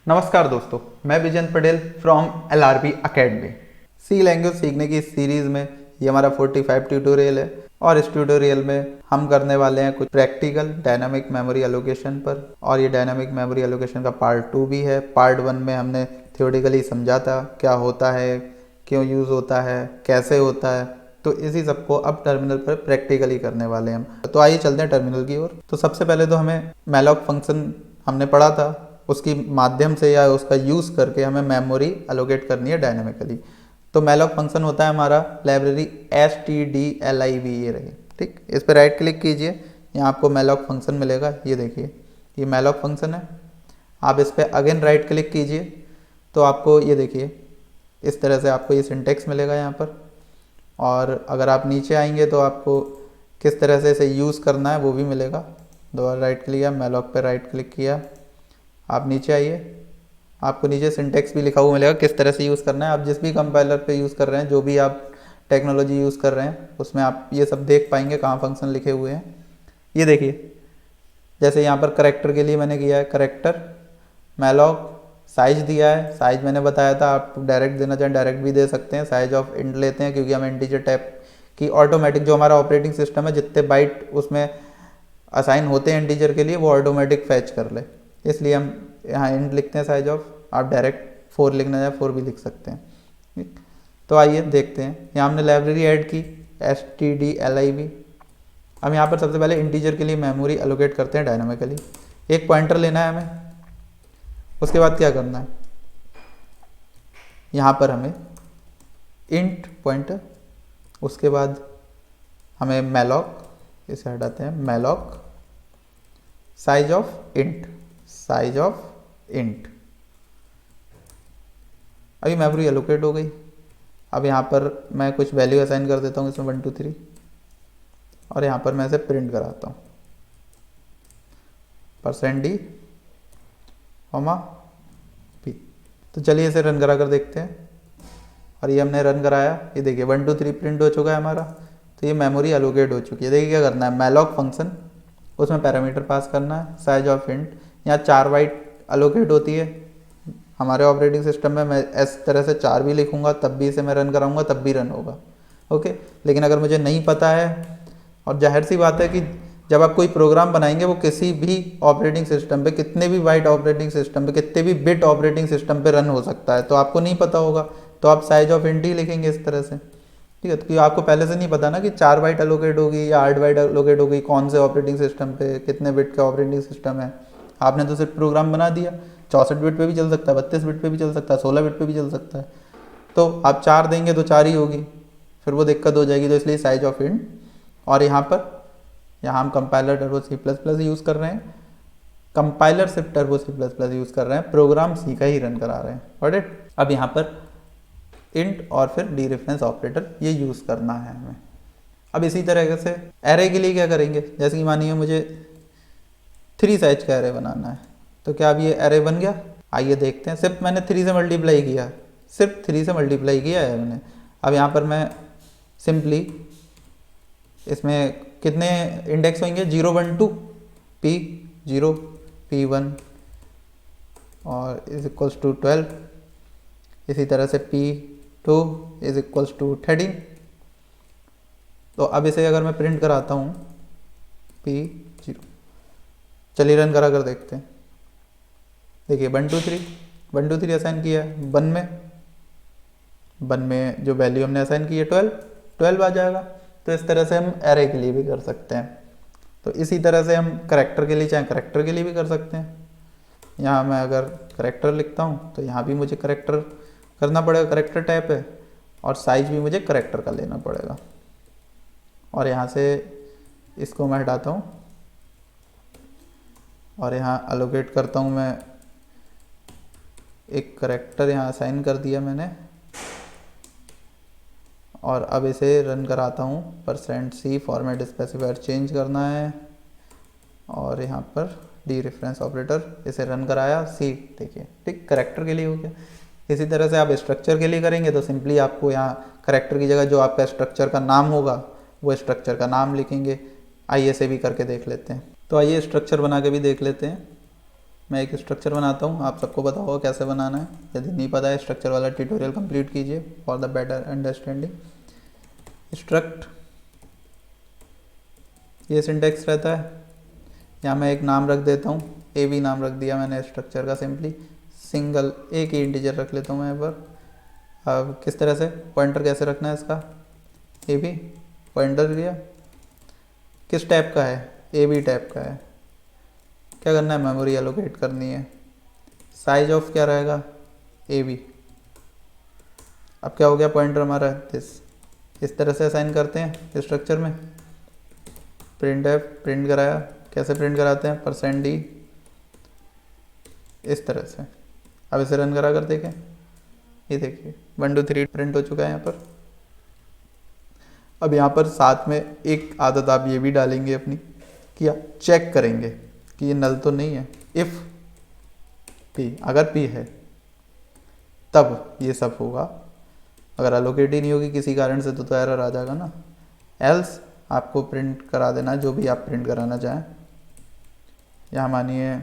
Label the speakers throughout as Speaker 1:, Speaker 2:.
Speaker 1: नमस्कार दोस्तों, मैं Vijendra Patel from LRB academy. C language सीखने की इस सीरीज़ में ये हमारा 45 ट्यूटोरियल है और इस ट्यूटोरियल में हम करने वाले हैं कुछ प्रैक्टिकल डायनामिक मेमोरी एलोकेशन पर। और ये डायनामिक मेमोरी एलोकेशन का पार्ट 2 भी है। पार्ट 1 में हमने थ्योरेटिकली समझा था क्या होता है, क्यों यूज़ होता है, कैसे होता है। तो इसी सबको अब टर्मिनल पर प्रैक्टिकली करने वाले हैं हम। तो आइए चलते हैं टर्मिनल की ओर। तो सबसे पहले तो हमें मैलॉक फंक्शन हमने पढ़ा था, उसकी माध्यम से या उसका यूज़ करके हमें मेमोरी एलोकेट करनी है डायनामिकली। तो मैलॉक फंक्शन होता है हमारा लाइब्रेरी stdliv, ये रही। ठीक, इस पर राइट क्लिक कीजिए, यहाँ आपको मैलॉक फंक्शन मिलेगा। ये देखिए, ये मैलॉक फंक्शन है। आप इस पर अगेन राइट क्लिक कीजिए तो आपको ये देखिए इस तरह से आपको ये सिंटेक्स मिलेगा यहाँ पर। और अगर आप नीचे आएंगे तो आपको किस तरह से इसे यूज़ करना है वो भी मिलेगा। दोबारा राइट क्लिक किया, मैलॉक पर राइट क्लिक किया, आप नीचे आइए, आपको नीचे सिंटेक्स भी लिखा हुआ मिलेगा किस तरह से यूज़ करना है। आप जिस भी कंपाइलर पे यूज़ कर रहे हैं, जो भी आप टेक्नोलॉजी यूज़ कर रहे हैं, उसमें आप ये सब देख पाएंगे कहाँ फंक्शन लिखे हुए हैं। ये देखिए, जैसे यहाँ पर करेक्टर के लिए मैंने किया है करेक्टर मैलॉक, साइज दिया है। साइज मैंने बताया था, आप डायरेक्ट देना चाहें डायरेक्ट भी दे सकते हैं। साइज ऑफ इंट लेते हैं क्योंकि हम इंटीजर टाइप की ऑटोमेटिक, जो हमारा ऑपरेटिंग सिस्टम है जितने बाइट उसमें असाइन होते हैं इंटीजर के लिए, वो ऑटोमेटिक फैच कर ले, इसलिए हम यहाँ इंट लिखते हैं साइज ऑफ। आप डायरेक्ट 4 लिखना चाहे 4 भी लिख सकते हैं। ठीक, तो आइए देखते हैं। यहाँ हमने लाइब्रेरी ऐड की stdliv। हम यहाँ पर सबसे पहले इंटीजर के लिए मेमोरी एलोकेट करते हैं डायनामिकली। एक पॉइंटर लेना है हमें। उसके बाद क्या करना है, यहाँ पर हमें इंट पॉइंटर, उसके बाद हमें मैलॉक, इसे हटाते हैं, malloc size of int, size of int. अभी मेमोरी एलोकेट हो गई। अब यहाँ पर मैं कुछ वैल्यू असाइन कर देता हूँ इसमें 1 2 3, और यहाँ पर मैं इसे प्रिंट कराता हूँ %d, p। तो चलिए इसे रन करा कर देखते हैं। और ये हमने रन कराया, ये देखिए 1 2 3 प्रिंट हो चुका है हमारा। तो ये मेमोरी एलोकेट हो चुकी है। देखिए क्या करना है, मैलॉक फंक्शन, उसमें पैरामीटर पास करना है साइज ऑफ इंट। यहाँ 4 बाइट एलोकेट होती है हमारे ऑपरेटिंग सिस्टम में। मैं इस तरह से 4 भी लिखूंगा तब भी इसे मैं रन कराऊंगा तब भी रन होगा। ओके, लेकिन अगर मुझे नहीं पता है, और जाहिर सी बात है कि जब आप कोई प्रोग्राम बनाएंगे वो किसी भी ऑपरेटिंग सिस्टम पे, कितने भी बाइट ऑपरेटिंग सिस्टम पे, कितने भी बिट ऑपरेटिंग सिस्टम पे रन हो सकता है। तो आपको नहीं पता होगा तो आप साइज ऑफ इंट ही लिखेंगे इस तरह से। ठीक है, क्योंकि आपको पहले से नहीं पता ना कि 4 बाइट एलोकेट होगी या 8 बाइट एलोकेट होगी, कौन से ऑपरेटिंग सिस्टम पे कितने बिट का ऑपरेटिंग सिस्टम है। आपने तो सिर्फ प्रोग्राम बना दिया, 64 बिट पे भी चल सकता है, 32 बिट पे भी चल सकता है, 16 बिट पे भी चल सकता है। तो आप 4 देंगे तो 4 ही होगी, फिर वो दिक्कत हो जाएगी। तो इसलिए साइज ऑफ इंट। और यहाँ हम कंपाइलर टर्बो C++ यूज़ कर रहे हैं, कंपाइलर सिर्फ टर्बो C++ यूज़ कर रहे हैं, प्रोग्राम सी का ही रन करा रहे हैं। Got it. अब यहाँ पर इंट और फिर डी रेफरेंस ऑपरेटर ये यूज़ करना है हमें। अब इसी तरह से एरे के लिए क्या करेंगे, जैसे कि मानिए मुझे 3 साइज का एरे बनाना है, तो क्या अब ये एरे बन गया? आइए देखते हैं। सिर्फ मैंने 3 से मल्टीप्लाई किया, सिर्फ 3 से मल्टीप्लाई किया है मैंने। अब यहाँ पर मैं सिंपली इसमें कितने इंडेक्स होंगे, 0 1 2, P0 P1 और इज इक्वल्स टू 12, इसी तरह से P2 इज इक्वल्स टू 13। तो अब इसे अगर मैं प्रिंट कराता हूँ P0, चलिए रन करा कर देखते हैं। देखिए 1 2 3, 1 2 3 असाइन किया है। 1 में जो वैल्यू हमने असाइन की है 12 आ जाएगा। तो इस तरह से हम एरे के लिए भी कर सकते हैं। तो इसी तरह से हम करेक्टर के लिए चाहे करेक्टर के लिए भी कर सकते हैं। यहाँ मैं अगर करेक्टर लिखता हूँ तो यहाँ भी मुझे करेक्टर करना पड़ेगा, करेक्टर टाइप है, और साइज भी मुझे करेक्टर का लेना पड़ेगा। और यहाँ से इसको मैं हटाता हूँ और यहाँ एलोकेट करता हूँ मैं एक करेक्टर, यहाँ असाइन कर दिया मैंने। और अब इसे रन कराता हूँ, %c फॉर्मेट स्पेसिफायर चेंज करना है, और यहाँ पर डी रेफरेंस ऑपरेटर इसे रन कराया सी। देखिए ठीक, करेक्टर के लिए हो गया। इसी तरह से आप स्ट्रक्चर के लिए करेंगे तो सिंपली आपको यहाँ करेक्टर की जगह जो आपका स्ट्रक्चर का नाम होगा वो स्ट्रक्चर का नाम लिखेंगे। आइए इसे भी करके देख लेते हैं। तो आइए स्ट्रक्चर बना के भी देख लेते हैं। मैं एक स्ट्रक्चर बनाता हूँ, आप सबको पता होगा कैसे बनाना है। यदि नहीं पता है स्ट्रक्चर वाला ट्यूटोरियल कंप्लीट कीजिए for the better understanding. Struct, ये सिंटेक्स रहता है। यहाँ मैं एक नाम रख देता हूँ, ए बी नाम रख दिया मैंने स्ट्रक्चर का, सिंपली सिंगल एक ही इंटीजर रख लेता हूँ मैं यहाँ पर। अब किस तरह से पॉइंटर कैसे रखना है इसका, ए बी पॉइंटर दिया, किस टाइप का है, ए बी टाइप का है। क्या करना है, मेमोरी एलोकेट करनी है। साइज ऑफ क्या रहेगा, ए बी। अब क्या हो गया पॉइंटर हमारा दिस, इस तरह से असाइन करते हैं स्ट्रक्चर में। प्रिंट एफ प्रिंट कराया, कैसे प्रिंट कराते हैं, %d इस तरह से। अब इसे रन करा कर देखें, ये देखिए 1 2 3 प्रिंट हो चुका है यहाँ पर। अब यहाँ पर साथ में एक आदत आप ये भी डालेंगे अपनी कि आप चेक करेंगे कि ये नल तो नहीं है। इफ़ पी, अगर पी है तब ये सब होगा, अगर अलोकेट ही नहीं होगी किसी कारण से तो एरर आ जाएगा ना। एल्स आपको प्रिंट करा देना जो भी आप प्रिंट कराना चाहें। यहाँ मानिए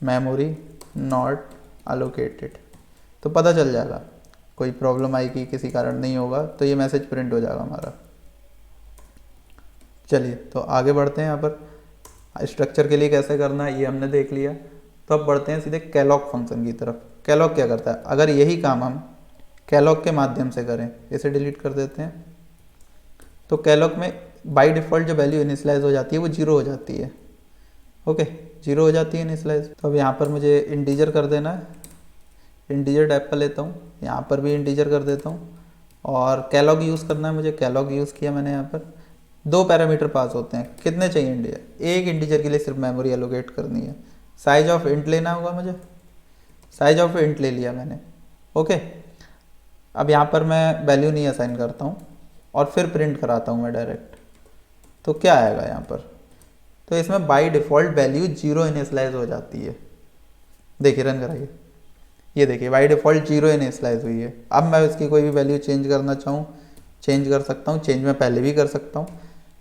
Speaker 1: मेमोरी नॉट अलोकेटेड, तो पता चल जाएगा कोई प्रॉब्लम आएगी, किसी कारण नहीं होगा तो ये मैसेज प्रिंट हो जाएगा हमारा। चलिए तो आगे बढ़ते हैं। यहाँ पर स्ट्रक्चर के लिए कैसे करना है ये हमने देख लिया, तो अब बढ़ते हैं सीधे कैलॉग फंक्शन की तरफ। कैलॉग क्या करता है, अगर यही काम हम कैलॉग के माध्यम से करें, इसे डिलीट कर देते हैं, तो कैलॉग में बाय डिफ़ॉल्ट जो वैल्यू इनिशियलाइज हो जाती है वो 0 हो जाती है। ओके, 0 हो जाती है इनिशियलाइज। तो अब यहाँ पर मुझे इंटीजर कर देना है, इंटीजर टाइप का लेता हूँ, यहाँ पर भी इंटीजर कर देता हूँ। और कैलॉग यूज़ करना है मुझे, कैलॉग यूज़ किया मैंने। यहाँ पर 2 पैरामीटर पास होते हैं, कितने चाहिए इंटीजर, एक इंटीजर के लिए सिर्फ मेमोरी एलोकेट करनी है। साइज ऑफ इंट लेना होगा मुझे, साइज ऑफ इंट ले लिया मैंने। ओके, अब यहाँ पर मैं वैल्यू नहीं असाइन करता हूँ और फिर प्रिंट कराता हूँ मैं डायरेक्ट, तो क्या आएगा यहाँ पर, तो इसमें बाय डिफ़ॉल्ट वैल्यू 0 इनिशियलाइज हो जाती है। देखिए रन कराइए, ये देखिए बाय डिफ़ॉल्ट 0 इनिशियलाइज हुई है। अब मैं इसकी कोई भी वैल्यू चेंज करना चाहूँ चेंज कर सकता हूँ, चेंज मैं पहले भी कर सकता हूँ,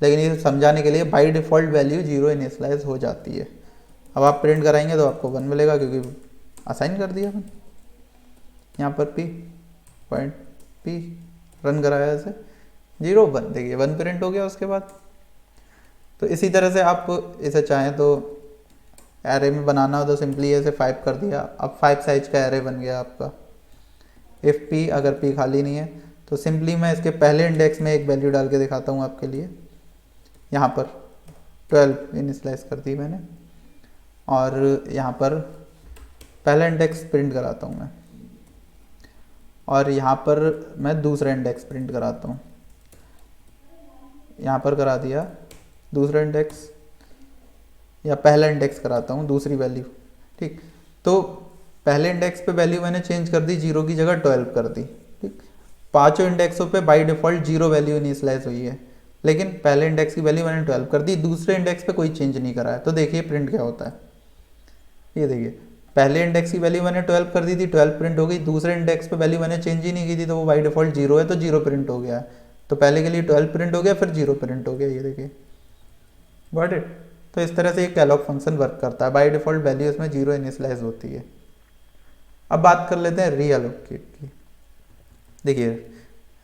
Speaker 1: लेकिन ये समझाने के लिए बाय डिफ़ॉल्ट वैल्यू 0 इनिशियलाइज हो जाती है। अब आप प्रिंट कराएंगे तो आपको 1 मिलेगा क्योंकि असाइन कर दिया मैंने। यहाँ पर पॉइंट पी रन कराया इसे, 0 1, देखिए 1 प्रिंट हो गया उसके बाद। तो इसी तरह से आप इसे चाहें तो एरे में बनाना हो तो सिंपली ऐसे 5 कर दिया, अब 5 साइज का एरे बन गया आपका। इफ़ पी, अगर पी खाली नहीं है तो सिंपली मैं इसके पहले इंडेक्स में एक वैल्यू डाल के दिखाता हूँ आपके लिए। यहाँ पर 12 इनिशियलाइज कर दी मैंने, और यहाँ पर पहला इंडेक्स प्रिंट कराता हूँ मैं, और यहाँ पर मैं दूसरा इंडेक्स प्रिंट कराता हूँ। यहाँ पर करा दिया दूसरा इंडेक्स, या पहला इंडेक्स कराता हूँ दूसरी वैल्यू। ठीक, तो पहले इंडेक्स पे वैल्यू मैंने चेंज कर दी, 0 की जगह 12 कर दी। ठीक, पांचों इंडेक्सों पे बाय डिफ़ॉल्ट 0 वैल्यू इनिशियलाइज हुई है, लेकिन पहले इंडेक्स की वैल्यू मैंने 12 कर दी, दूसरे इंडेक्स पे कोई चेंज नहीं करा है। तो देखिए प्रिंट क्या होता है, ये देखिए पहले इंडेक्स की वैल्यू मैंने 12 कर दी थी, 12 प्रिंट हो गई। दूसरे इंडेक्स पे वैल्यू मैंने चेंज ही नहीं की थी, तो वो बाय डिफ़ॉल्ट 0 है तो 0 प्रिंट हो गया है। तो पहले के लिए 12 प्रिंट हो गया, फिर 0 प्रिंट हो गया, ये देखिए, गॉट इट। तो इस तरह से ये कैलॉग फंक्शन वर्क करता है, बाय डिफ़ॉल्ट वैल्यू इसमें 0 इनिशियलाइज होती है। अब बात कर लेते हैं रीअलोकेट की। देखिए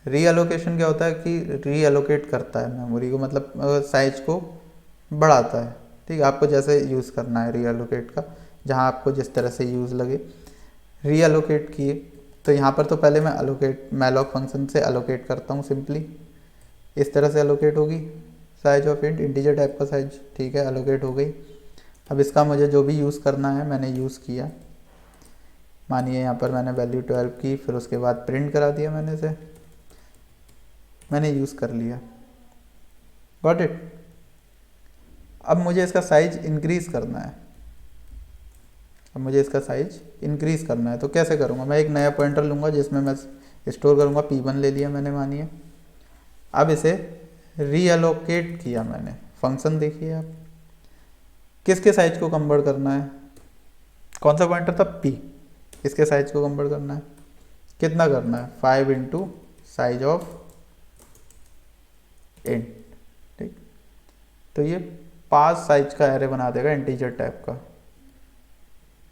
Speaker 1: रीअलोकेशन क्या होता है कि रीअलोकेट करता है मेमोरी को, मतलब साइज को बढ़ाता है। ठीक है, आपको जैसे यूज़ करना है रीअलोकेट का, जहाँ आपको जिस तरह से यूज़ लगे। रीअलोकेट किए तो यहाँ पर तो पहले मैं अलोकेट मैलॉक फंक्शन से अलोकेट करता हूँ, सिंपली इस तरह से अलोकेट होगी size of int, integer type का साइज। ठीक है, अलोकेट हो गई। अब इसका मुझे जो भी यूज़ करना है मैंने यूज़ किया। मानिए यहाँ पर मैंने वैल्यू 12 की, फिर उसके बाद प्रिंट करा दिया मैंने इसे, मैंने यूज़ कर लिया, गॉट इट। अब मुझे इसका साइज इंक्रीज़ करना है, अब मुझे इसका साइज इंक्रीज़ करना है तो कैसे करूँगा, मैं एक नया पॉइंटर लूँगा जिसमें मैं स्टोर करूँगा। P1 ले लिया मैंने मानिए। अब इसे रीअलोकेट किया मैंने, फंक्शन देखिए आप, किसके साइज को कन्वर्ट करना है, कौन सा पॉइंटर था, P, इसके साइज को कन्वर्ट करना है। कितना करना है, 5 इंटू साइज ऑफ इंट। ठीक, तो ये 5 साइज का एरे बना देगा इंटीजर टाइप का।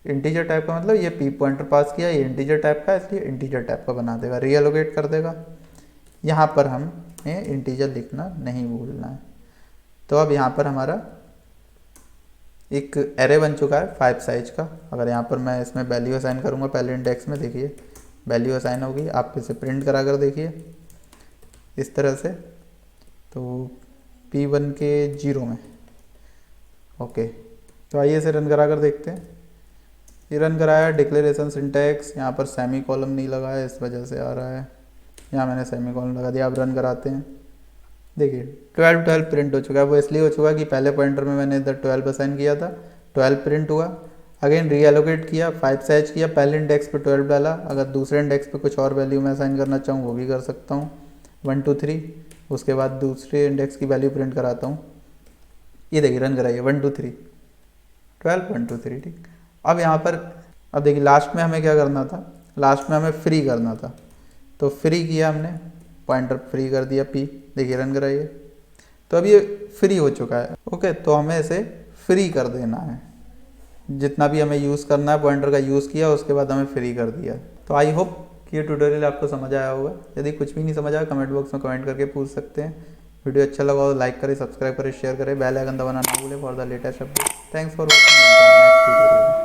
Speaker 1: इंटीजर टाइप का मतलब ये पी पॉइंटर पास किया, ये इंटीजर टाइप का इसलिए इंटीजर टाइप का बना देगा, रीएलोकेट कर देगा। यहाँ पर हमें इंटीजर लिखना नहीं भूलना है। तो अब यहाँ पर हमारा एक एरे बन चुका है 5 साइज का। अगर यहाँ पर मैं इसमें वैल्यू असाइन करूँगा पहले इंडेक्स में, देखिए वैल्यू असाइन होगी, आप इसे प्रिंट करा कर देखिए इस तरह से। तो P1 के 0 में, ओके। तो आइए इसे रन करा कर देखते हैं। ये रन कराया, डिक्लेरेशन सिंटैक्स, यहाँ पर सेमी कॉलम नहीं लगा है इस वजह से आ रहा है, यहाँ मैंने सेमी कॉलम लगा दिया। अब रन कराते हैं, देखिए 12 प्रिंट हो चुका है। वो इसलिए हो चुका है कि पहले पॉइंटर में मैंने इधर 12 असाइन किया था, 12 प्रिंट हुआ। अगेन रीएलोकेट किया, 5 साइज किया, पहले इंडेक्स पे 12 डाला। अगर दूसरे इंडेक्स पे कुछ और वैल्यू मैं असाइन करना चाहूँ वो भी कर सकता हूँ, 1 2 3। उसके बाद दूसरे इंडेक्स की वैल्यू प्रिंट कराता हूँ। ये देखिए रन कराइए 1 2 3 12 1 2 3, ठीक। अब यहाँ पर अब देखिए लास्ट में हमें क्या करना था, लास्ट में हमें फ्री करना था। तो फ्री किया हमने, पॉइंटर फ्री कर दिया P, देखिए रन कराइए। तो अब ये फ्री हो चुका है, ओके। तो हमें इसे फ्री कर देना है, जितना भी हमें यूज़ करना है पॉइंटर का यूज़ किया, उसके बाद हमें फ्री कर दिया। तो आई होप कि ये ट्यूटोरियल आपको समझ आया होगा। यदि कुछ भी नहीं समझ आया कमेंट बॉक्स में कमेंट करके पूछ सकते हैं। वीडियो अच्छा लगा हो लाइक करें, सब्सक्राइब करें, शेयर करें, बेल आइकन दबाना ना भूलें for the latest update. Thanks for watching.